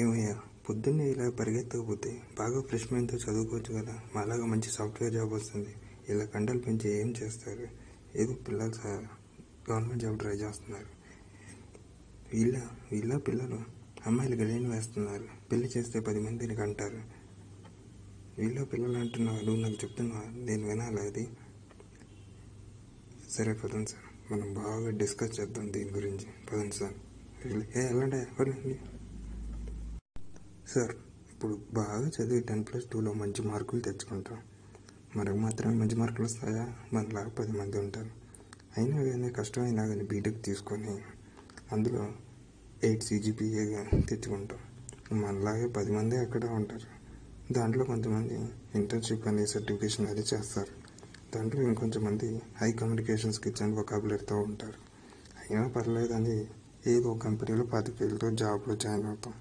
ఏమయ్యా, పొద్దున్నే ఇలా పరిగెత్తకపోతే బాగా ఫ్రెష్ మైండ్తో చదువుకోవచ్చు కదా. మాలాగా మంచి సాఫ్ట్వేర్ జాబ్ వస్తుంది. ఇలా కండలు పెంచి ఏం చేస్తారు? ఏదో పిల్లలు గవర్నమెంట్ జాబ్ ట్రై చేస్తున్నారు. వీళ్ళ పిల్లలు అమ్మాయిలు గడియని వేస్తున్నారు. పెళ్లి చేస్తే 10 మందిని కంటారు. వీళ్ళ పిల్లలు అంటున్నావు, నువ్వు నాకు చెప్తున్నావా? నేను వినాలి అది? సరే పదండి సార్, మనం బాగా డిస్కస్ చేద్దాం దీని గురించి. పదండి సార్. వెళ్ళండి సార్. ఇప్పుడు బాగా చదివి 10+2లో మంచి మార్కులు తెచ్చుకుంటాం. మనకు మాత్రమే మంచి మార్కులు వస్తాయా? మనలాగా 10 మంది ఉంటారు. అయినా కానీ కష్టమైనా కానీ బీటెక్ తీసుకొని అందులో 8 CGPA తెచ్చుకుంటాం. మనలాగే 10 మంది అక్కడ ఉంటారు. దాంట్లో కొంతమంది ఇంటర్న్షిప్ అనే సర్టిఫికేషన్ అది చేస్తారు. దాంట్లో ఇంకొంతమంది హై కమ్యూనికేషన్ స్కిల్స్ అండ్ వొకాబులరీతో ఉంటారు. అయినా పర్లేదని ఏదో కంపెనీలో 25 వేలతో జాబ్లో జాయిన్ అవుతాం.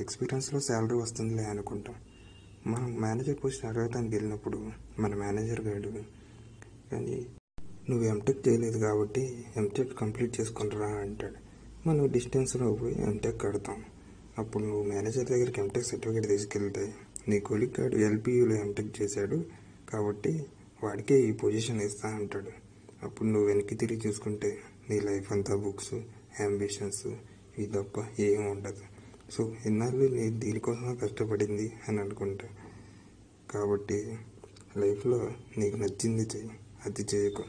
ఎక్స్పీరియన్స్లో శాలరీ వస్తుందిలే అనుకుంటాం. మనం మేనేజర్ పోస్ట్ అడగటానికి వెళ్ళినప్పుడు మన మేనేజర్ గారు కానీ నువ్వు ఎంటెక్ చేయలేదు కాబట్టి ఎంటెక్ కంప్లీట్ చేసుకుంటారా అంటాడు. మనం డిస్టెన్స్లో పోయి ఎంటెక్ కడతాం. అప్పుడు నువ్వు మేనేజర్ దగ్గరికి ఎంటెక్ సర్టిఫికేట్ తీసుకెళ్తే నీ కొలీగ్ గారు LPUలో ఎంటెక్ చేశాడు కాబట్టి వాడికే ఈ పొజిషన్ ఇస్తా అంటాడు. అప్పుడు నువ్వు వెనక్కి తిరిగి చూసుకుంటే నీ లైఫ్ అంతా బుక్స్, అంబిషన్స్ ఇవి తప్ప ఏం ఉండదు. సో ఎన్నాళ్ళు నేను దీనికోసమే కష్టపడింది అని అనుకుంటా. కాబట్టి లైఫ్లో నీకు నచ్చింది చెయ్యి, అది చేయకు.